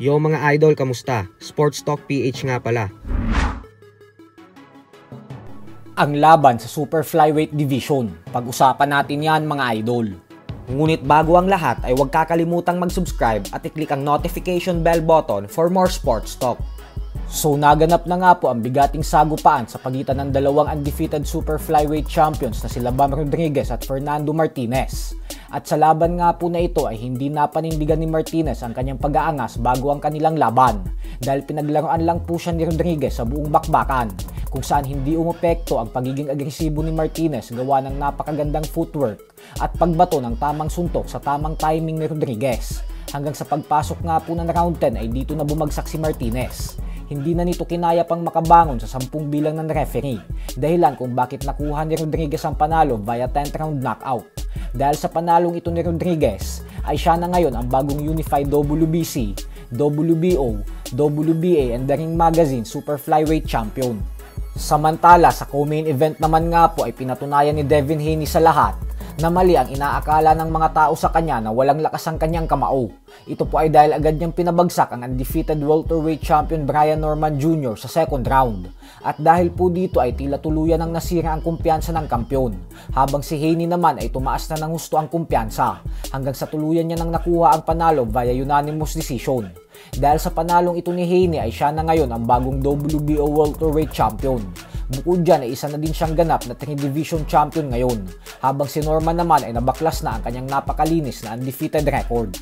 Yo mga idol, kamusta? Sports Talk PH nga pala. Ang laban sa Super Flyweight Division. Pag-usapan natin yan mga idol. Ngunit bago ang lahat ay huwag kakalimutang mag-subscribe at i-click ang notification bell button for more sports talk. So naganap na nga po ang bigating sagupaan sa pagitan ng dalawang undefeated Super Flyweight champions na sila Bam Rodriguez at Fernando Martinez. At sa laban nga po na ito ay hindi napanindigan ni Martinez ang kanyang pag-aangas bago ang kanilang laban dahil pinaglaruan lang po siya ni Rodriguez sa buong bakbakan kung saan hindi umepekto ang pagiging agresibo ni Martinez gawa ng napakagandang footwork at pagbato ng tamang suntok sa tamang timing ni Rodriguez. Hanggang sa pagpasok nga po ng round 10 ay dito na bumagsak si Martinez. Hindi na nito kinaya pang makabangon sa 10 bilang ng referee, dahilan kung bakit nakuha ni Rodriguez ang panalo via 10th round knockout. Dahil sa panalong ito ni Rodriguez, ay siya na ngayon ang bagong unified WBC, WBO, WBA and The Ring Magazine Super Flyweight Champion. Samantala sa co-main event naman nga po ay pinatunayan ni Devin Haney sa lahat na mali ang inaakala ng mga tao sa kanya na walang lakas ang kanyang kamao. Ito po ay dahil agad niyang pinabagsak ang undefeated welterweight champion Brian Norman Jr. sa second round. At dahil po dito ay tila tuluyan ang nasira ang kumpiyansa ng kampyon. Habang si Haney naman ay tumaas na ng husto ang kumpiyansa hanggang sa tuluyan niya nang nakuha ang panalo via unanimous decision. Dahil sa panalong ito ni Haney ay siya na ngayon ang bagong WBO welterweight champion. Bukod dyan ay isa na din siyang ganap na 3-division champion ngayon, habang si Norman naman ay nabaklas na ang kanyang napakalinis na undefeated record.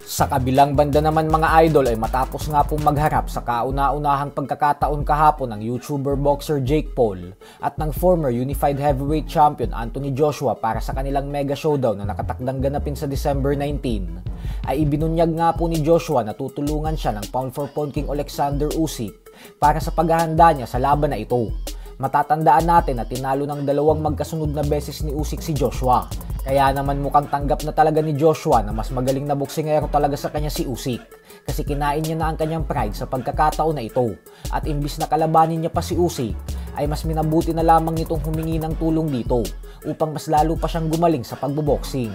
Sa kabilang banda naman mga idol ay matapos nga pong magharap sa kauna-unahang pagkakataon kahapon ng YouTuber boxer Jake Paul at ng former unified heavyweight champion Anthony Joshua para sa kanilang mega showdown na nakatakdang ganapin sa December 19, ay ibinunyag nga po ni Joshua na tutulungan siya ng pound for pound king Alexander Usyk para sa paghahanda niya sa laban na ito. Matatandaan natin na tinalo ng dalawang magkasunod na beses ni Usyk si Joshua. Kaya naman mukhang tanggap na talaga ni Joshua na mas magaling na boksingero talaga sa kanya si Usyk. Kasi kinain niya na ang kanyang pride sa pagkakataon na ito. At imbis na kalabanin niya pa si Usyk, ay mas minabuti na lamang nitong humingi ng tulong dito upang mas lalo pa siyang gumaling sa pagboboxing.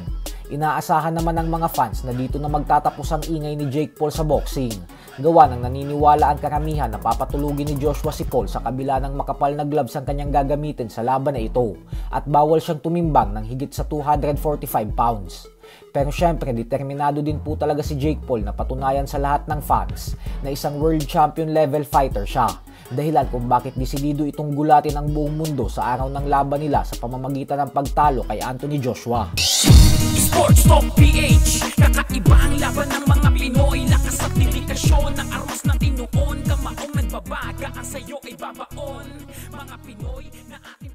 Inaasahan naman ng mga fans na dito na magtatapos ang ingay ni Jake Paul sa boxing. Gawa ng naniniwala ang karamihan na papatulugin ni Joshua si Paul sa kabila ng makapal na gloves ang kanyang gagamitin sa laban na ito at bawal siyang tumimbang ng higit sa 245 pounds. Pero syempre determinado din po talaga si Jake Paul na patunayan sa lahat ng fans na isang world champion level fighter siya. Dahilan kung bakit desidido itong gulatin ang buong mundo sa araw ng laban nila sa pamamagitan ng pagtalo kay Anthony Joshua. Sports Talk PH, kakaiba ang laban ng mga Pinoy. Lakas at dedikasyon ng aros na tinuon. Kamaong nagbabaga ang sayo ay babaon. Mga Pinoy na ating